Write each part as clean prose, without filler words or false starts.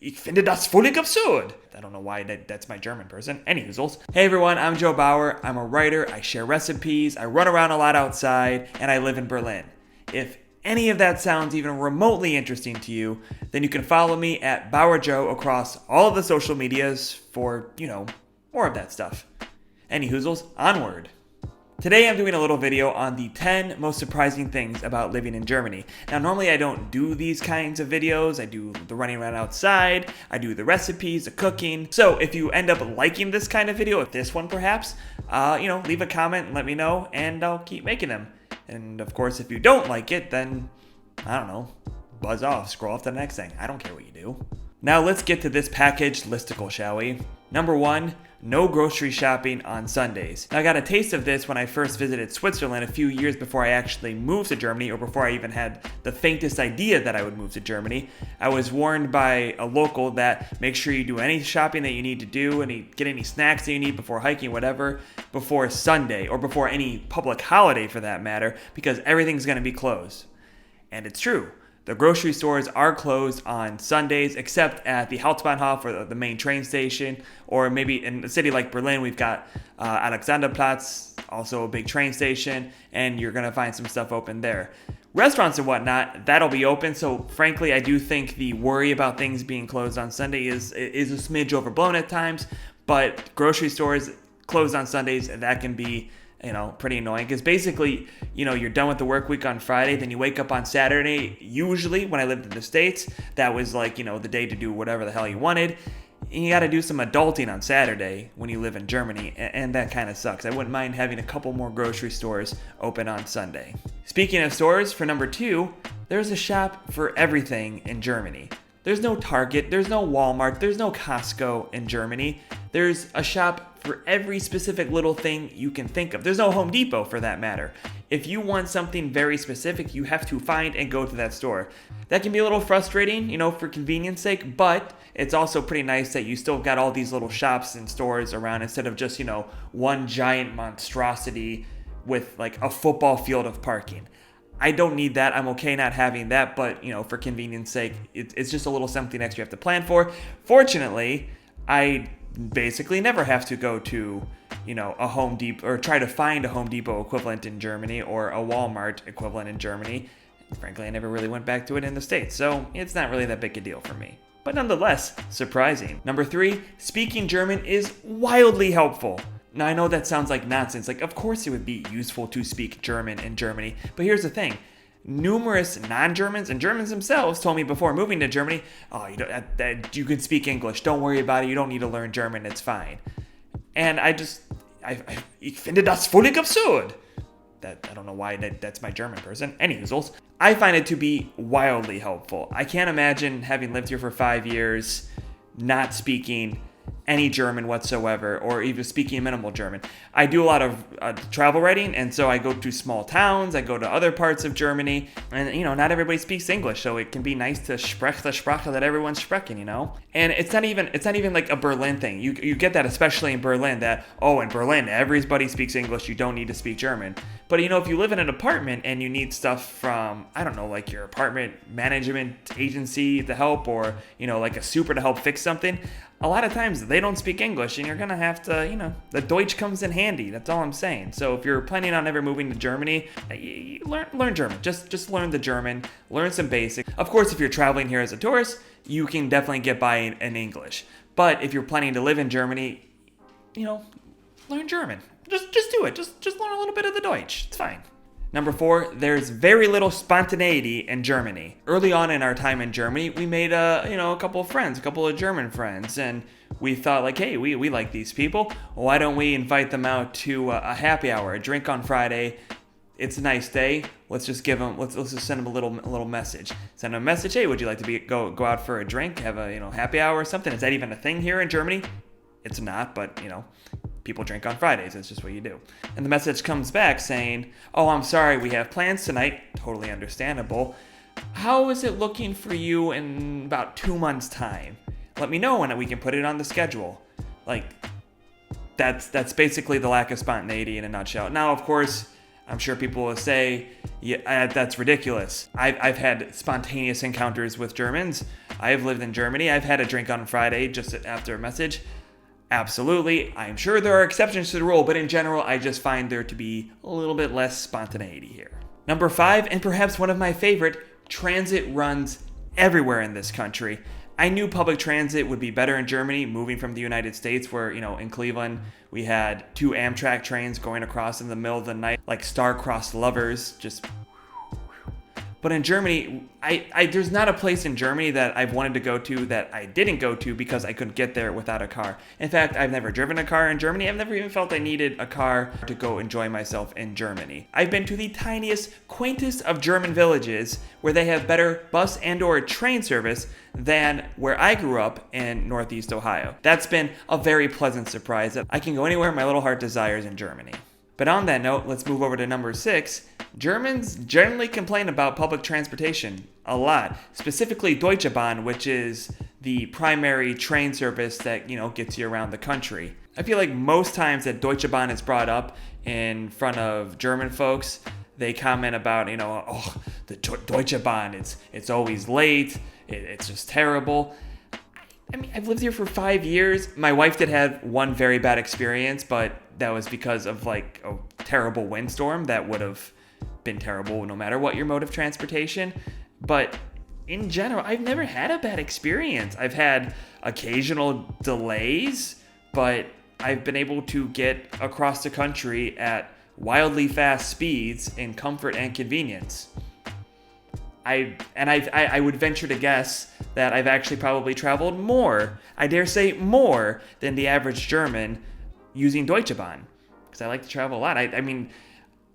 𝗙𝗵𝗶𝗽 𝗔𝗵𝗲. I don't know why that's my German person. Anywhoozles. Hey everyone, I'm 𝗙𝗶𝗽. I'm a writer, I share recipes, I run around a lot outside, and I live in Berlin. If any of that sounds even remotely interesting to you, then you can follow me at 𝗏𝗚 across all of the social medias for, more of that stuff. Anywhoozles, onward. Today I'm doing a little video on the 10 most surprising things about living in Germany. Now normally I don't do these kinds of videos. I do the running around outside, I do the recipes, the cooking. So if you end up liking this kind of video, if this one perhaps, leave a comment and let me know and I'll keep making them. And of course if you don't like it, then, I don't know, buzz off, scroll off to the next thing. I don't care what you do. Now let's get to this package listicle, shall we? Number 1, no grocery shopping on Sundays. Now I got a taste of this when I first visited Switzerland a few years before I actually moved to Germany, or before I even had the faintest idea that I would move to Germany. I was warned by a local that make sure you do any shopping that you need to do, get any snacks that you need before hiking, whatever, before Sunday, or before any public holiday for that matter, because everything's gonna be closed. And it's true. The grocery stores are closed on Sundays, except at the Hauptbahnhof, or the main train station, or maybe in a city like Berlin, we've got Alexanderplatz, also a big train station, and you're going to find some stuff open there. Restaurants and whatnot, that'll be open, so frankly, I do think the worry about things being closed on Sunday is a smidge overblown at times, but grocery stores closed on Sundays, that can be pretty annoying, because basically, you're done with the work week on Friday, then you wake up on Saturday. Usually when I lived in the States, that was like, the day to do whatever the hell you wanted. And you got to do some adulting on Saturday when you live in Germany, and that kind of sucks. I wouldn't mind having a couple more grocery stores open on Sunday. Speaking of stores, for number 2, there's a shop for everything in Germany. There's no Target, there's no Walmart, there's no Costco in Germany. There's a shop for every specific little thing you can think of. There's no Home Depot for that matter. If you want something very specific, you have to find and go to that store. That can be a little frustrating, for convenience sake, but it's also pretty nice that you still got all these little shops and stores around instead of just, one giant monstrosity with like a football field of parking. I don't need that. I'm okay not having that, but for convenience sake, it's just a little something extra you have to plan for. Fortunately, I basically never have to go to, a Home Depot, or try to find a Home Depot equivalent in Germany or a Walmart equivalent in Germany. Frankly, I never really went back to it in the States, so it's not really that big a deal for me. But nonetheless, surprising. Number 3, speaking German is wildly helpful. Now, I know that sounds like nonsense. Like, of course it would be useful to speak German in Germany. But here's the thing. Numerous non-Germans and Germans themselves told me before moving to Germany, you can speak English. Don't worry about it. You don't need to learn German. It's fine. And ich finde das völlig absurd. I don't know why that's my German person. Anywhoozles, I find it to be wildly helpful. I can't imagine having lived here for 5 years not speaking any German whatsoever, or even speaking minimal German. I do a lot of travel writing, and so I go to small towns, I go to other parts of Germany, and not everybody speaks English, so it can be nice to sprech the Sprache that everyone's sprechen, And it's not even like a Berlin thing. You get that especially in Berlin, that, in Berlin, everybody speaks English, you don't need to speak German. But if you live in an apartment and you need stuff from, I don't know, like your apartment management agency to help, or, like a super to help fix something, a lot of times they don't speak English, and you're gonna have to, the Deutsch comes in handy. That's all I'm saying. So if you're planning on ever moving to Germany, learn German. Just learn the German, learn some basics. Of course, if you're traveling here as a tourist, you can definitely get by in English. But if you're planning to live in Germany, learn German. Just do it. Just learn a little bit of the Deutsch. It's fine. Number 4, there's very little spontaneity in Germany. Early on in our time in Germany, we made a couple of friends, a couple of German friends, and we thought like, hey, we like these people. Why don't we invite them out to a happy hour, a drink on Friday? It's a nice day. Let's just give them. Let's just send them a little message. Send them a message. Hey, would you like to go out for a drink? Have a happy hour or something? Is that even a thing here in Germany? It's not, but people drink on Fridays. It's just what you do. And the message comes back saying, I'm sorry, we have plans tonight. Totally understandable. How is it looking for you in about 2 months' time? Let me know when we can put it on the schedule. Like, that's basically the lack of spontaneity in a nutshell. Now, of course, I'm sure people will say, yeah, that's ridiculous. I've had spontaneous encounters with Germans. I have lived in Germany. I've had a drink on Friday just after a message. Absolutely. I'm sure there are exceptions to the rule, but in general, I just find there to be a little bit less spontaneity here. Number 5, and perhaps one of my favorite, transit runs everywhere in this country. I knew public transit would be better in Germany, moving from the United States where, in Cleveland, we had 2 Amtrak trains going across in the middle of the night, like star-crossed lovers, just... But in Germany, there's not a place in Germany that I've wanted to go to that I didn't go to because I couldn't get there without a car. In fact, I've never driven a car in Germany. I've never even felt I needed a car to go enjoy myself in Germany. I've been to the tiniest, quaintest of German villages where they have better bus and or train service than where I grew up in Northeast Ohio. That's been a very pleasant surprise that I can go anywhere my little heart desires in Germany. But on that note, let's move over to number 6. Germans generally complain about public transportation a lot, specifically Deutsche Bahn, which is the primary train service that, gets you around the country. I feel like most times that Deutsche Bahn is brought up in front of German folks, they comment about, the Deutsche Bahn, it's always late, it's just terrible. I mean, I've lived here for 5 years. My wife did have one very bad experience, but that was because of like a terrible windstorm that would have been terrible no matter what your mode of transportation. But in general, I've never had a bad experience. I've had occasional delays, but I've been able to get across the country at wildly fast speeds in comfort and convenience. I would venture to guess that I've actually probably traveled more, I dare say more, than the average German using Deutsche Bahn, because I like to travel a lot. I mean,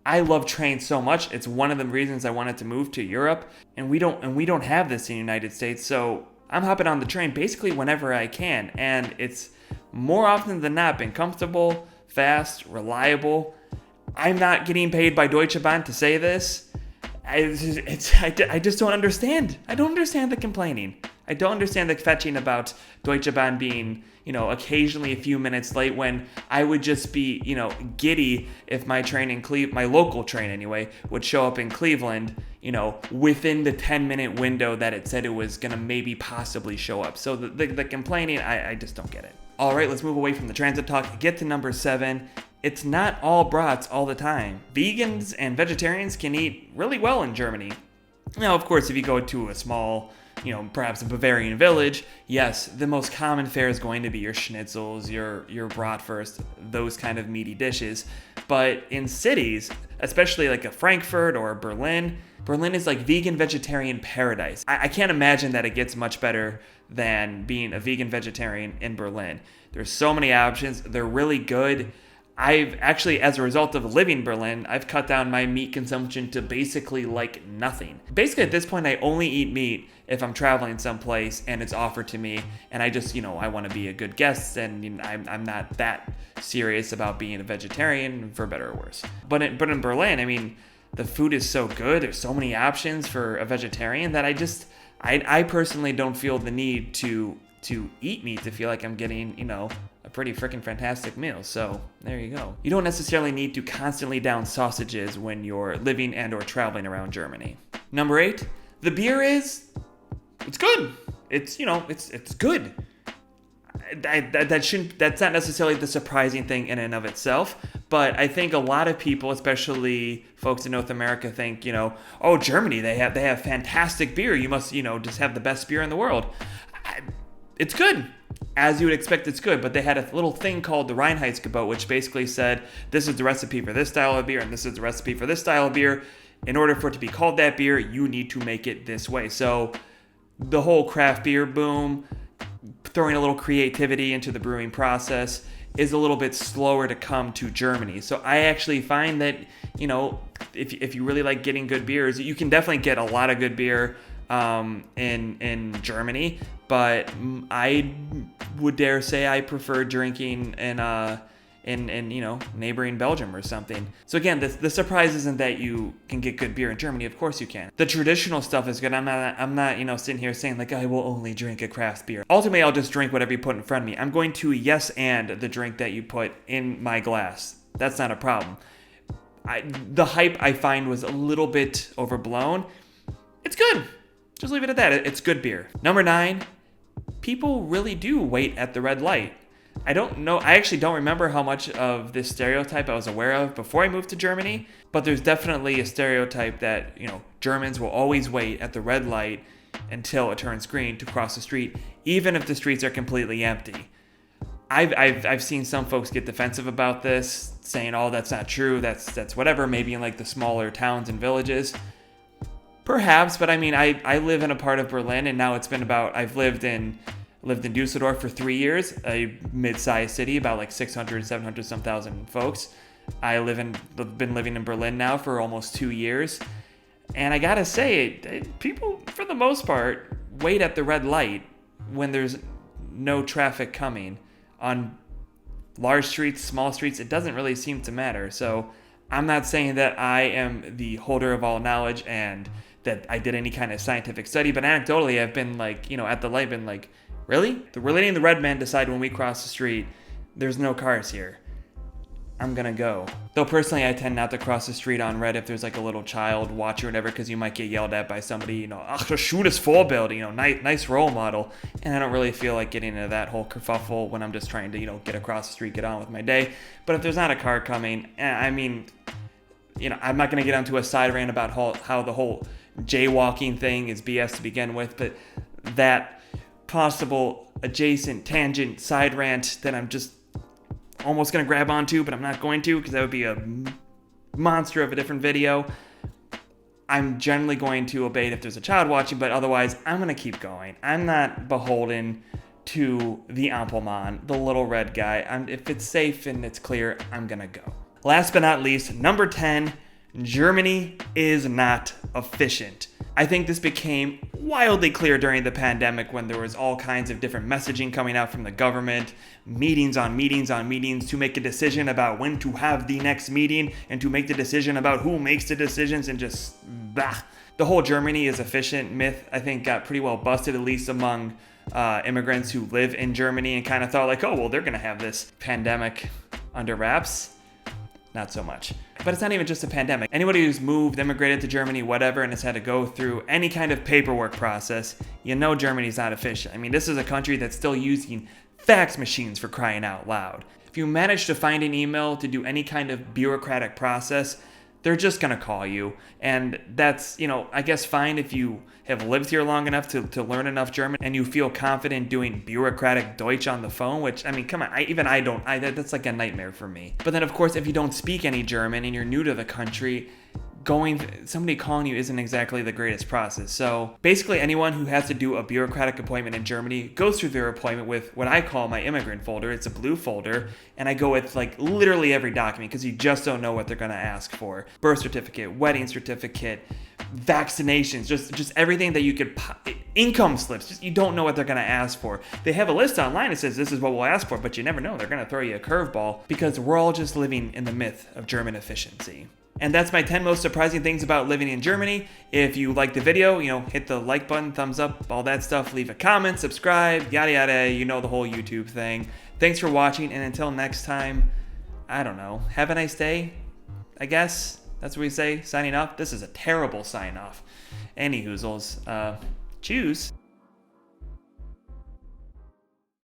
I love trains so much. It's one of the reasons I wanted to move to Europe, and we don't have this in the United States. So I'm hopping on the train basically whenever I can, and it's more often than not been comfortable, fast, reliable. I'm not getting paid by Deutsche Bahn to say this. I just don't understand. I don't understand the complaining. I don't understand the fetching about Deutsche Bahn being, occasionally a few minutes late when I would just be, giddy if my train in my local train anyway, would show up in Cleveland, within the 10-minute window that it said it was going to maybe possibly show up. So the complaining, I just don't get it. All right, let's move away from the transit talk. Get to number 7. It's not all brats all the time. Vegans and vegetarians can eat really well in Germany. Now, of course, if you go to a small, perhaps a Bavarian village, yes, the most common fare is going to be your schnitzels, your bratwurst, those kind of meaty dishes. But in cities, especially like a Frankfurt or a Berlin is like vegan vegetarian paradise. I can't imagine that it gets much better than being a vegan vegetarian in Berlin. There's so many options. They're really good. I've actually, as a result of living in Berlin, I've cut down my meat consumption to basically like nothing. Basically, at this point, I only eat meat if I'm traveling someplace and it's offered to me, and I just, I want to be a good guest, and I'm not that serious about being a vegetarian, for better or worse. But in Berlin, I mean, the food is so good. There's so many options for a vegetarian that I personally don't feel the need to eat meat to feel like I'm getting, a pretty freaking fantastic meal. So there you go. You don't necessarily need to constantly down sausages when you're living and or traveling around Germany. Number 8, the beer it's good. It's good. That's not necessarily the surprising thing in and of itself, but I think a lot of people, especially folks in North America, think, oh, Germany, they have fantastic beer. You must, just have the best beer in the world. It's good. As you would expect, it's good, but they had a little thing called the 𝗦𝗸𝗶𝗽, which basically said, this is the recipe for this style of beer, and this is the recipe for this style of beer. In order for it to be called that beer, you need to make it this way. So the whole craft beer boom, throwing a little creativity into the brewing process, is a little bit slower to come to Germany. So I actually find that, if you really like getting good beers, you can definitely get a lot of good beer in Germany, but I would dare say I prefer drinking in neighboring Belgium or something. So again, the surprise isn't that you can get good beer in Germany. Of course you can. The traditional stuff is good. I'm not sitting here saying like I will only drink a craft beer. Ultimately, I'll just drink whatever you put in front of me. I'm going to yes and the drink that you put in my glass. That's not a problem. The hype I find was a little bit overblown. It's good. Just leave it at that. It's good beer. Number 9, people really do wait at the red light. I actually don't remember how much of this stereotype I was aware of before I moved to Germany, but there's definitely a stereotype that, Germans will always wait at the red light until it turns green to cross the street, even if the streets are completely empty. I've seen some folks get defensive about this, saying, "Oh, that's not true. That's whatever." Maybe in like the smaller towns and villages, perhaps. But I mean, I live in a part of Berlin, and now I've lived in Dusseldorf for 3 years, a mid-sized city, about like 600, 700 some thousand folks. I've been living in Berlin now for almost 2 years, and I gotta say, people for the most part wait at the red light when there's no traffic coming. On large streets, small streets, it doesn't really seem to matter. So I'm not saying that I am the holder of all knowledge and that I did any kind of scientific study, but anecdotally I've been like, at the light, been like, really? We're letting the red man decide when we cross the street. There's no cars here. I'm gonna go. Though personally, I tend not to cross the street on red if there's like a little child watching or whatever, because you might get yelled at by somebody, 𝗙liche 𝗹𝗹𝗶𝗽, nice role model. And I don't really feel like getting into that whole kerfuffle when I'm just trying to, get across the street, get on with my day. But if there's not a car coming, I'm not gonna get onto a side rant about how the whole jaywalking thing is BS to begin with, but that possible adjacent tangent side rant that I'm just almost going to grab onto, but I'm not going to, because that would be a monster of a different video. I'm generally going to obey it if there's a child watching, but otherwise I'm going to keep going. I'm not beholden to the 𝗙𝗵𝗃, the little red guy. If it's safe and it's clear, I'm going to go. Last but not least, number 10, Germany is not efficient. I think this became wildly clear during the pandemic when there was all kinds of different messaging coming out from the government, meetings on meetings on meetings to make a decision about when to have the next meeting and to make the decision about who makes the decisions, and just blah. The whole Germany is efficient myth, I think, got pretty well busted, at least among immigrants who live in Germany, and kind of thought like, oh, well, they're going to have this pandemic under wraps. Not so much. But it's not even just a pandemic. Anybody who's moved, immigrated to Germany, whatever, and has had to go through any kind of paperwork process, Germany's not efficient. I mean, this is a country that's still using fax machines, for crying out loud. If you manage to find an email to do any kind of bureaucratic process, they're just gonna call you. And that's, I guess fine if you have lived here long enough to learn enough German and you feel confident doing bureaucratic Deutsch on the phone, which, I mean, come on, that's like a nightmare for me. But then, of course, if you don't speak any German and you're new to the country, somebody calling you isn't exactly the greatest process. So basically anyone who has to do a bureaucratic appointment in Germany goes through their appointment with what I call my immigrant folder. It's a blue folder, and I go with like literally every document, because you just don't know what they're going to ask for. Birth certificate, wedding certificate, vaccinations, just everything that you could, income slips, just you don't know what they're going to ask for. They have a list online that says this is what we'll ask for, but you never know. They're going to throw you a curveball, because we're all just living in the myth of German efficiency. And that's my 10 most surprising things about living in Germany. If you like the video, hit the like button, thumbs up, all that stuff. Leave a comment, subscribe, yada yada, the whole YouTube thing. Thanks for watching, and until next time, I don't know, have a nice day, I guess. That's what we say, signing off. This is a terrible sign off. Any hoozles. Choose.